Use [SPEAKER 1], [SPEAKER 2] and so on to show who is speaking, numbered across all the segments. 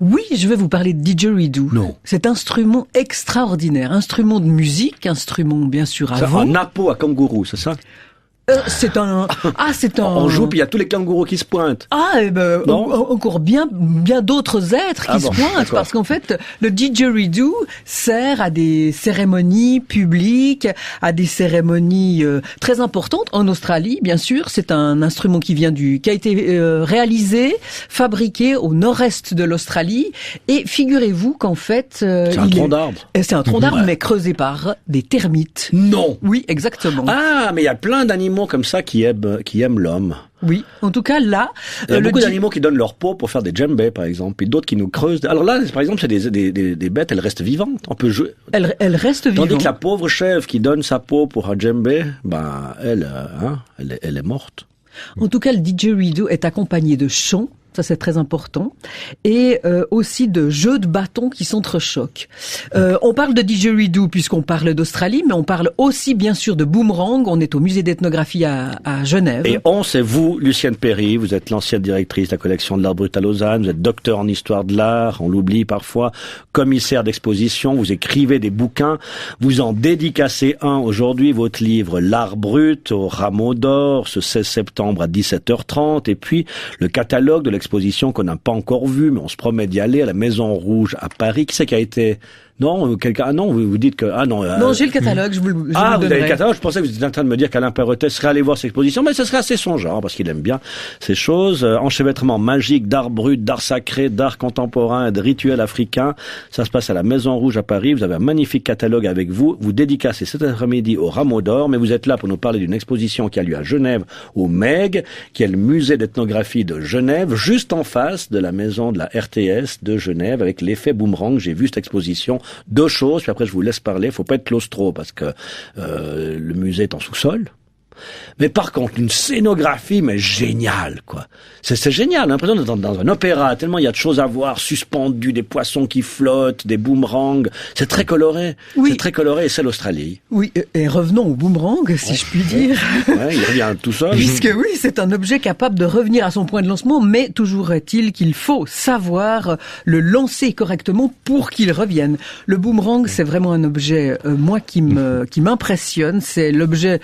[SPEAKER 1] Oui, je vais vous parler de didgeridoo.
[SPEAKER 2] Non.
[SPEAKER 1] Cet instrument extraordinaire, instrument de musique, instrument bien sûr à
[SPEAKER 2] C'est
[SPEAKER 1] vent.
[SPEAKER 2] un napo à kangourou, c'est ça?
[SPEAKER 1] C'est un...
[SPEAKER 2] On joue, puis il y a tous les kangourous qui se pointent.
[SPEAKER 1] Encore bien d'autres êtres qui se pointent,
[SPEAKER 2] d'accord.
[SPEAKER 1] parce qu'en fait, le didgeridoo sert à des cérémonies publiques, à des cérémonies très importantes. En Australie, bien sûr, c'est un instrument qui a été réalisé, fabriqué au nord-est de l'Australie, et figurez-vous qu'en fait...
[SPEAKER 2] c'est un tronc d'arbre.
[SPEAKER 1] C'est un tronc d'arbre,
[SPEAKER 2] Ouais.
[SPEAKER 1] mais creusé par des termites.
[SPEAKER 2] Non.
[SPEAKER 1] Oui, exactement.
[SPEAKER 2] Ah, mais il y a plein d'animaux comme ça qui aiment l'homme.
[SPEAKER 1] Oui, en tout cas là...
[SPEAKER 2] Il y a beaucoup d'animaux qui donnent leur peau pour faire des djembés, par exemple, et d'autres qui nous creusent. Alors là, par exemple, c'est des bêtes, elles restent vivantes. On peut jouer.
[SPEAKER 1] Elle reste vivante.
[SPEAKER 2] Tandis que la pauvre chèvre qui donne sa peau pour un djembé, elle est morte.
[SPEAKER 1] En tout cas, le didgeridoo est accompagné de chants, ça c'est très important, et aussi de jeux de bâtons qui s'entrechoquent. On parle de didgeridoo puisqu'on parle d'Australie, mais on parle aussi bien sûr de boomerang. On est au musée d'ethnographie à Genève.
[SPEAKER 2] Et c'est vous, Lucienne Perry, vous êtes l'ancienne directrice de la collection de l'art brut à Lausanne, vous êtes docteur en histoire de l'art, on l'oublie parfois, commissaire d'exposition, vous écrivez des bouquins, vous en dédicacez un aujourd'hui, votre livre L'art brut au Rameau d'Or, ce 16 septembre à 17h30, et puis le catalogue de l'exposition qu'on n'a pas encore vu, mais on se promet d'y aller à la Maison Rouge à Paris. Qui c'est qui a été... Non, quelqu'un. Ah non, vous dites que
[SPEAKER 1] non, j'ai le catalogue. Je vous le
[SPEAKER 2] vous avez
[SPEAKER 1] donnerai.
[SPEAKER 2] le catalogue. Je pensais que vous étiez en train de me dire qu'Alain Perrotet serait allé voir cette exposition, mais ce serait assez son genre parce qu'il aime bien ces choses. Enchevêtrement magique d'art brut, d'art sacré, d'art contemporain, de rituels africains. Ça se passe à la Maison Rouge à Paris. Vous avez un magnifique catalogue avec vous. Vous dédicacez cet après-midi au Rameau d'Or, mais vous êtes là pour nous parler d'une exposition qui a lieu à Genève au MEG, qui est le musée d'ethnographie de Genève, juste en face de la maison de la RTS de Genève, avec l'effet boomerang. J'ai vu cette exposition. Deux choses, puis après je vous laisse parler. Faut pas être claustro parce que le musée est en sous-sol. Mais par contre, une scénographie, mais géniale, quoi. C'est génial, l'impression d'être dans un opéra, tellement il y a de choses à voir, suspendues, des poissons qui flottent, des boomerangs. C'est très coloré.
[SPEAKER 1] Oui.
[SPEAKER 2] C'est très coloré, et c'est l'Australie.
[SPEAKER 1] Oui, et revenons au boomerang, si je puis dire.
[SPEAKER 2] Ouais, il revient tout seul.
[SPEAKER 1] Puisque oui, c'est un objet capable de revenir à son point de lancement, mais toujours est-il qu'il faut savoir le lancer correctement pour qu'il revienne. Le boomerang, c'est vraiment un objet, moi, qui m'impressionne. C'est l'objet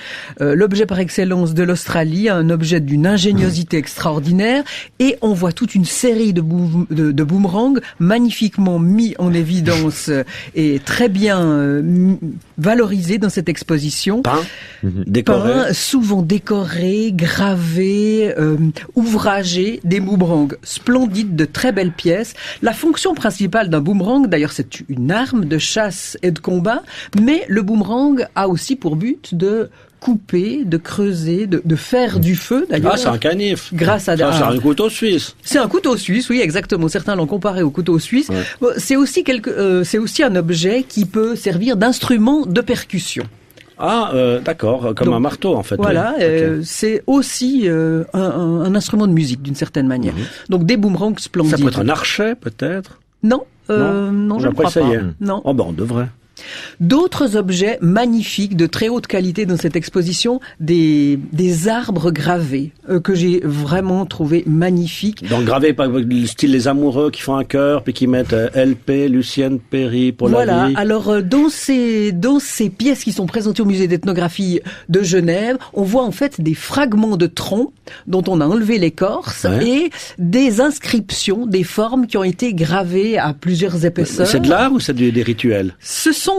[SPEAKER 1] par excellence de l'Australie, un objet d'une ingéniosité extraordinaire, et on voit toute une série de boomerangs magnifiquement mis en évidence et très bien valorisés dans cette exposition.
[SPEAKER 2] Décoré.
[SPEAKER 1] Souvent décorés, gravés, ouvragés, des boomerangs splendides, de très belles pièces. La fonction principale d'un boomerang, d'ailleurs, c'est une arme de chasse et de combat, mais le boomerang a aussi pour but de couper, de creuser, de faire du feu, d'ailleurs.
[SPEAKER 2] Ah, c'est un canif.
[SPEAKER 1] Grâce à...
[SPEAKER 2] C'est un couteau suisse.
[SPEAKER 1] C'est un couteau suisse, oui, exactement. Certains l'ont comparé au couteau suisse.
[SPEAKER 2] Ouais.
[SPEAKER 1] Bon, c'est aussi un objet qui peut servir d'instrument de percussion.
[SPEAKER 2] Ah, d'accord, comme
[SPEAKER 1] Donc,
[SPEAKER 2] un marteau, en fait.
[SPEAKER 1] Voilà,
[SPEAKER 2] oui. Okay.
[SPEAKER 1] c'est aussi un instrument de musique, d'une certaine manière. Donc, des boomerangs splendides.
[SPEAKER 2] Ça peut être un archet, peut-être?
[SPEAKER 1] Non, je ne crois pas. Non.
[SPEAKER 2] Oh, ben, on devrait.
[SPEAKER 1] D'autres objets magnifiques de très haute qualité dans cette exposition, des arbres gravés que j'ai vraiment trouvé magnifiques.
[SPEAKER 2] Donc gravés par le style les amoureux qui font un cœur puis qui mettent LP, Lucienne Perry pour la vie.
[SPEAKER 1] Voilà, alors dans ces pièces qui sont présentées au musée d'ethnographie de Genève, on voit en fait des fragments de troncs dont on a enlevé l'écorce et des inscriptions, des formes qui ont été gravées à plusieurs épaisseurs.
[SPEAKER 2] C'est de l'art ou c'est des rituels?
[SPEAKER 1] Ce sont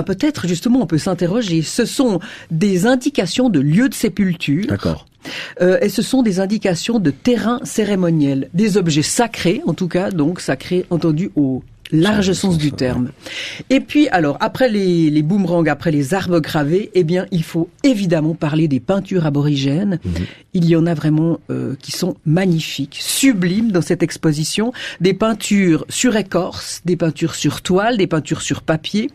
[SPEAKER 1] peut-être justement on peut s'interroger. Ce sont des indications de lieux de sépulture.
[SPEAKER 2] D'accord.
[SPEAKER 1] Et ce sont des indications de terrain cérémoniel, des objets sacrés en tout cas, donc sacrés entendu au large sens du terme. Et puis alors après les boomerangs, après les arbres gravés, eh bien il faut évidemment parler des peintures aborigènes. Il y en a vraiment qui sont magnifiques, sublimes dans cette exposition. Des peintures sur écorce, des peintures sur toile, des peintures sur papier.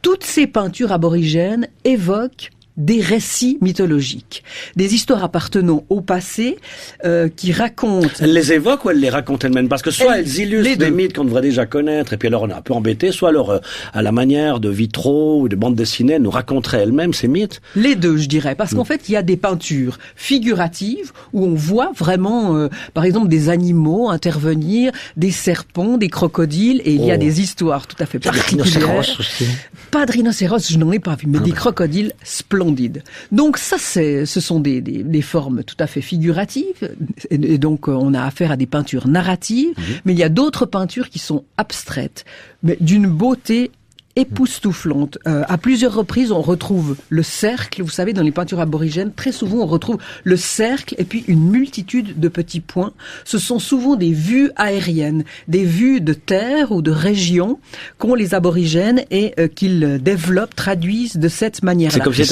[SPEAKER 1] Toutes ces peintures aborigènes évoquent des récits mythologiques, des histoires appartenant au passé qui racontent...
[SPEAKER 2] Elle les évoque ou elle les raconte elle-même? Parce que soit elles illustrent des mythes qu'on devrait déjà connaître, et puis alors on est un peu embêté, soit alors à la manière de vitraux ou de bandes dessinées, elle nous raconterait elle-même ces mythes.
[SPEAKER 1] Les deux, je dirais, parce qu'en fait, il y a des peintures figuratives où on voit vraiment, par exemple, des animaux intervenir, des serpents, des crocodiles, et il y a des histoires tout à fait particulières. Pas de rhinocéros, je n'en ai pas vu, mais des crocodiles splendides. Donc ça, ce sont des formes tout à fait figuratives, et donc on a affaire à des peintures narratives, mais il y a d'autres peintures qui sont abstraites, mais d'une beauté époustouflante. À plusieurs reprises, on retrouve le cercle. Vous savez, dans les peintures aborigènes, très souvent, on retrouve le cercle et puis une multitude de petits points. Ce sont souvent des vues aériennes, des vues de terre ou de régions qu'ont les aborigènes et qu'ils développent, traduisent de cette manière-là.
[SPEAKER 3] C'est comme des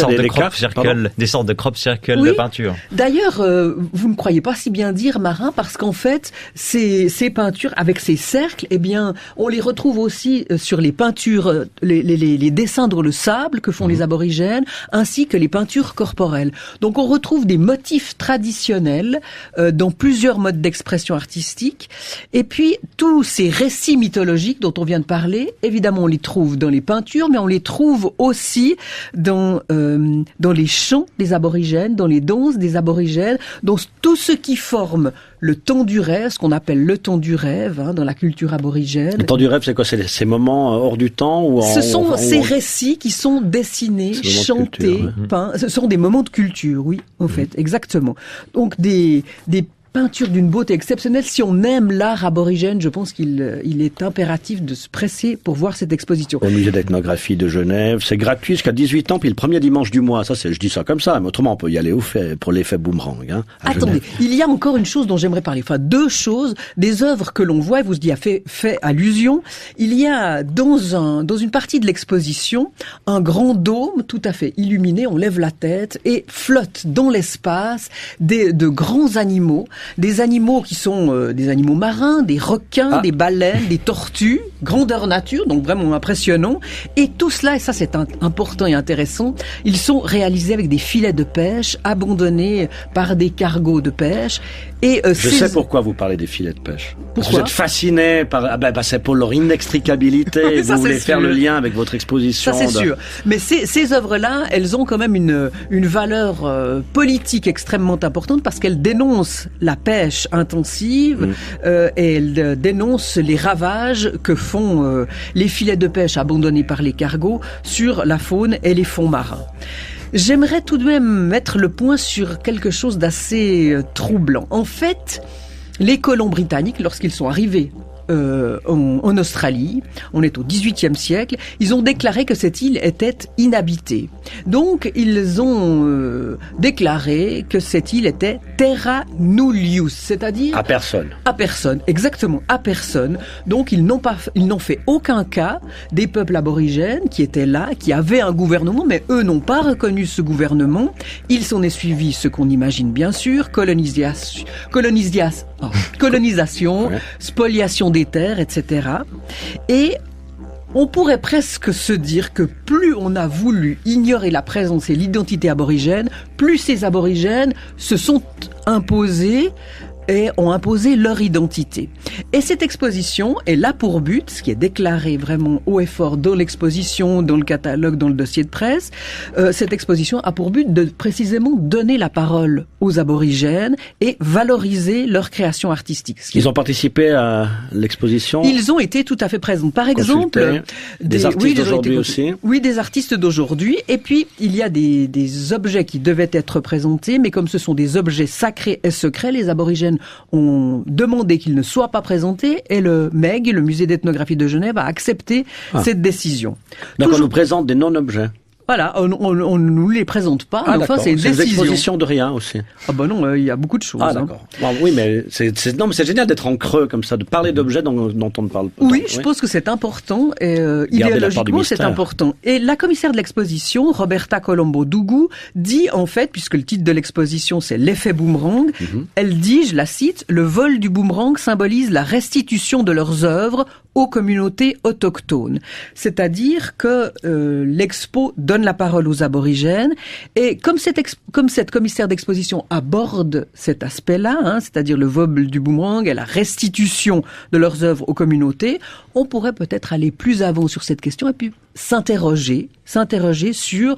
[SPEAKER 3] sortes de crop circles de peinture.
[SPEAKER 1] D'ailleurs, vous ne croyez pas si bien dire, Marin, parce qu'en fait, ces peintures avec ces cercles, eh bien, on les retrouve aussi sur les peintures, les dessins dans le sable que font les aborigènes, ainsi que les peintures corporelles. Donc on retrouve des motifs traditionnels dans plusieurs modes d'expression artistique. Et puis tous ces récits mythologiques dont on vient de parler, évidemment on les trouve dans les peintures, mais on les trouve aussi dans les chants des aborigènes, dans les danses des aborigènes, dans tout ce qui forme le temps du rêve, ce qu'on appelle le temps du rêve, dans la culture aborigène.
[SPEAKER 2] Le temps du rêve, c'est quoi? C'est ces moments hors du temps ou
[SPEAKER 1] ce sont ces récits qui sont dessinés, chantés, peints. Ce sont des moments de culture, oui, en fait, exactement. Donc des peintures d'une beauté exceptionnelle. Si on aime l'art aborigène, je pense qu'il est impératif de se presser pour voir cette exposition.
[SPEAKER 2] Au musée d'ethnographie de Genève, c'est gratuit jusqu'à 18 ans, puis le premier dimanche du mois. Ça, je dis ça comme ça, mais autrement, on peut y aller pour l'effet boomerang.
[SPEAKER 1] Attendez, il y a encore une chose dont j'aimerais parler. Enfin, deux choses, des œuvres que l'on voit, et vous y a fait allusion. Il y a dans une partie de l'exposition un grand dôme tout à fait illuminé. On lève la tête et flotte dans l'espace de grands animaux. Des animaux qui sont des animaux marins, des requins, des baleines, des tortues, grandeur nature, donc vraiment impressionnant. Et tout cela, et ça c'est important et intéressant, ils sont réalisés avec des filets de pêche abandonnés par des cargos de pêche. Et
[SPEAKER 2] je sais pourquoi vous parlez des filets de pêche.
[SPEAKER 1] Pourquoi?
[SPEAKER 2] Vous êtes fasciné par c'est pour leur inextricabilité. Vous voulez faire le lien avec votre exposition.
[SPEAKER 1] Ça c'est sûr. Mais ces œuvres-là, elles ont quand même une valeur politique extrêmement importante parce qu'elles dénoncent la pêche intensive et elles dénoncent les ravages que font les filets de pêche abandonnés par les cargos sur la faune et les fonds marins. J'aimerais tout de même mettre le point sur quelque chose d'assez troublant. En fait, les colons britanniques, lorsqu'ils sont arrivés en Australie, on est au XVIIIe siècle, ils ont déclaré que cette île était inhabitée. Donc, ils ont déclaré que cette île était terra nullius, c'est-à-dire...
[SPEAKER 2] À personne.
[SPEAKER 1] À personne, exactement, à personne. Donc, ils n'ont fait aucun cas des peuples aborigènes qui étaient là, qui avaient un gouvernement, mais eux n'ont pas reconnu ce gouvernement. Il s'en est suivi ce qu'on imagine bien sûr, colonisation, ouais. Spoliation des terres, etc. Et on pourrait presque se dire que plus on a voulu ignorer la présence et l'identité aborigène, plus ces aborigènes se sont imposés et ont imposé leur identité. Et cette exposition est là pour but, ce qui est déclaré vraiment haut et fort dans l'exposition, dans le catalogue, dans le dossier de presse, cette exposition a pour but de précisément donner la parole aux aborigènes et valoriser leur création artistique.
[SPEAKER 2] Ils ont participé à l'exposition?
[SPEAKER 1] Ils ont été tout à fait présents. Par exemple,
[SPEAKER 2] des artistes d'aujourd'hui aussi?
[SPEAKER 1] Oui, des artistes d'aujourd'hui. Et puis, il y a des objets qui devaient être présentés, mais comme ce sont des objets sacrés et secrets, les aborigènes ont demandé qu'ils ne soient pas présentés et le MEG, le musée d'ethnographie de Genève, a accepté cette décision.
[SPEAKER 2] Donc on nous présente des non-objets.
[SPEAKER 1] Voilà, on ne nous les présente pas, mais enfin c'est une décision.
[SPEAKER 2] C'est des expositions de rien aussi.
[SPEAKER 1] Ah bah non, il y a beaucoup de choses.
[SPEAKER 2] Ah d'accord. Bon, oui, mais c'est génial d'être en creux comme ça, de parler d'objets dont on ne parle pas.
[SPEAKER 1] Oui, je pense que c'est important et idéologiquement c'est important. Et la commissaire de l'exposition, Roberta Colombo-Dougou, dit en fait, puisque le titre de l'exposition c'est l'effet boomerang, elle dit, je la cite, le vol du boomerang symbolise la restitution de leurs œuvres aux communautés autochtones. C'est-à-dire que l'expo donne donne la parole aux aborigènes. Et comme cette commissaire d'exposition aborde cet aspect-là, c'est-à-dire le vol du boomerang et la restitution de leurs œuvres aux communautés, on pourrait peut-être aller plus avant sur cette question et puis s'interroger sur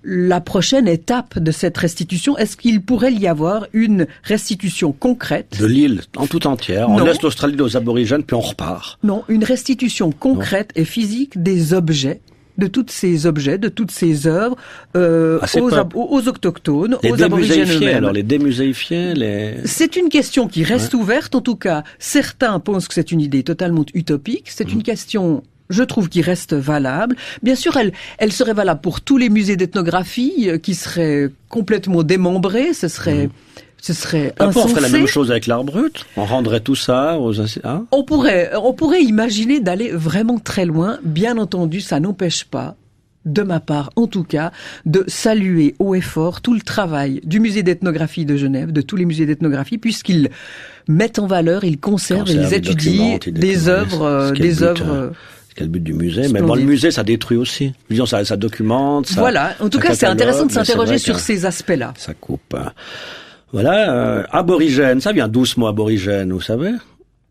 [SPEAKER 1] la prochaine étape de cette restitution. Est-ce qu'il pourrait y avoir une restitution concrète
[SPEAKER 2] de l'île en tout entière? On laisse l'Australie aux aborigènes puis on repart.
[SPEAKER 1] Non, une restitution concrète et physique des objets, de tous ces œuvres aux autochtones, aux aborigènes eux-mêmes.
[SPEAKER 2] Alors les démuséifier,
[SPEAKER 1] C'est une question qui reste ouverte. En tout cas, certains pensent que c'est une idée totalement utopique. C'est une question, je trouve, qui reste valable. Bien sûr, elle serait valable pour tous les musées d'ethnographie qui seraient complètement démembrés. Ce serait insensé.
[SPEAKER 2] On ferait la même chose avec l'art brut. On rendrait tout ça aux...
[SPEAKER 1] On pourrait imaginer d'aller vraiment très loin. Bien entendu, ça n'empêche pas, de ma part en tout cas, de saluer haut et fort tout le travail du musée d'ethnographie de Genève, de tous les musées d'ethnographie, puisqu'ils mettent en valeur, ils conservent, ils étudient des œuvres,
[SPEAKER 2] C'est le but du musée. Splendide. Mais bon, le musée, ça détruit aussi. Disons, ça documente.
[SPEAKER 1] Voilà. En tout cas, c'est intéressant de s'interroger sur ces aspects-là.
[SPEAKER 2] Ça coupe. Voilà. Aborigène. Ça vient d'où ce mot aborigène, vous savez?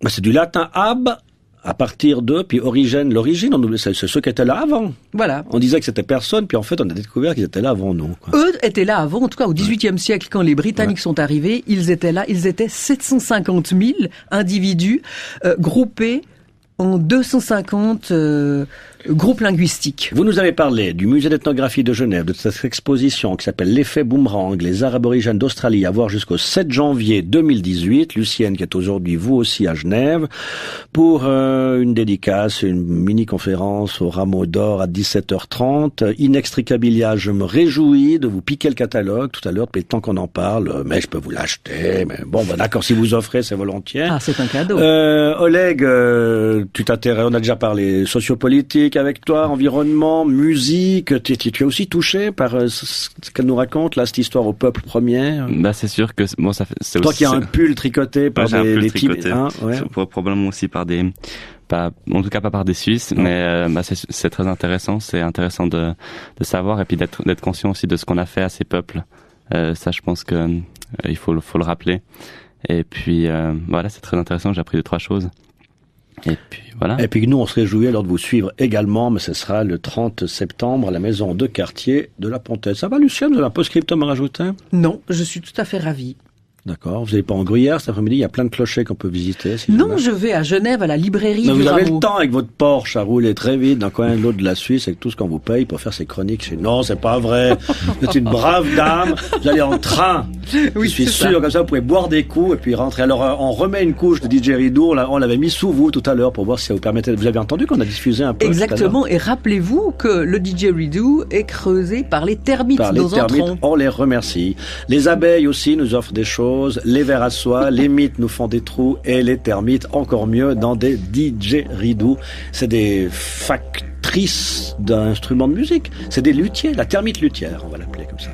[SPEAKER 2] C'est du latin ab, à partir de, puis origène, l'origine. C'est ceux qui étaient là avant.
[SPEAKER 1] Voilà.
[SPEAKER 2] On disait que c'était personne, puis en fait, on a découvert qu'ils étaient là avant nous.
[SPEAKER 1] Eux étaient là avant, en tout cas au XVIIIe siècle, quand les Britanniques sont arrivés, ils étaient là. Ils étaient 750 000 individus groupés en 250 groupes linguistiques.
[SPEAKER 2] Vous nous avez parlé du musée d'ethnographie de Genève, de cette exposition qui s'appelle l'effet boomerang, les arts aborigènes d'Australie, à voir jusqu'au 7 janvier 2018. Lucienne, qui est aujourd'hui vous aussi à Genève, pour une dédicace, une mini-conférence au Rameau d'Or à 17h30. Inextricabilia, je me réjouis de vous piquer le catalogue tout à l'heure, depuis le temps qu'on en parle, mais je peux vous l'acheter. Mais bon, d'accord, si vous offrez, c'est volontiers.
[SPEAKER 1] Ah, c'est un cadeau.
[SPEAKER 2] Oleg, tu t'intéresses, on a déjà parlé sociopolitique avec toi, environnement, musique. Tu es aussi touché par ce qu'elle nous raconte là, cette histoire au peuple premier.
[SPEAKER 4] C'est sûr que bon, ça fait. C'est
[SPEAKER 2] toi
[SPEAKER 4] aussi,
[SPEAKER 2] qui as un pull tricoté par des types,
[SPEAKER 4] probablement aussi par des. En tout cas pas par des Suisses, mais c'est très intéressant. C'est intéressant de savoir et puis d'être conscient aussi de ce qu'on a fait à ces peuples. Ça, je pense que il faut le rappeler. Et puis voilà, c'est très intéressant. J'ai appris 2-3 choses. Et puis voilà.
[SPEAKER 2] Et puis nous, on se réjouit alors de vous suivre également, mais ce sera le 30 septembre à la maison de quartier de la Pontette. Ça va, Lucienne? Vous avez un post-scriptum à rajouter?
[SPEAKER 1] Non, je suis tout à fait ravie.
[SPEAKER 2] D'accord. Vous n'allez pas en Gruyère cet après-midi? Il y a plein de clochers qu'on peut visiter.
[SPEAKER 1] Non, je vais à Genève, à la librairie du
[SPEAKER 2] Rameau. Vous avez
[SPEAKER 1] le
[SPEAKER 2] temps avec votre Porsche à rouler très vite d'un coin à l'autre de la Suisse avec tout ce qu'on vous paye pour faire ces chroniques. Non, c'est pas vrai. Vous êtes une brave dame. Vous allez en train.
[SPEAKER 1] Oui,
[SPEAKER 2] je suis sûr. Comme ça, vous pouvez boire des coups et puis rentrer. Alors, on remet une couche de DJ Ridou. On l'avait mis sous vous tout à l'heure pour voir si ça vous permettait. Vous avez entendu qu'on a diffusé un peu.
[SPEAKER 1] Exactement. Et rappelez-vous que le DJ Ridou est creusé par les termites.
[SPEAKER 2] On les remercie. Les abeilles aussi nous offrent des choses. Les vers à soie, les mythes nous font des trous et les termites encore mieux dans des DJ Ridou. C'est des factrices d'instruments de musique. C'est des luthiers, la termite luthière, on va l'appeler comme ça.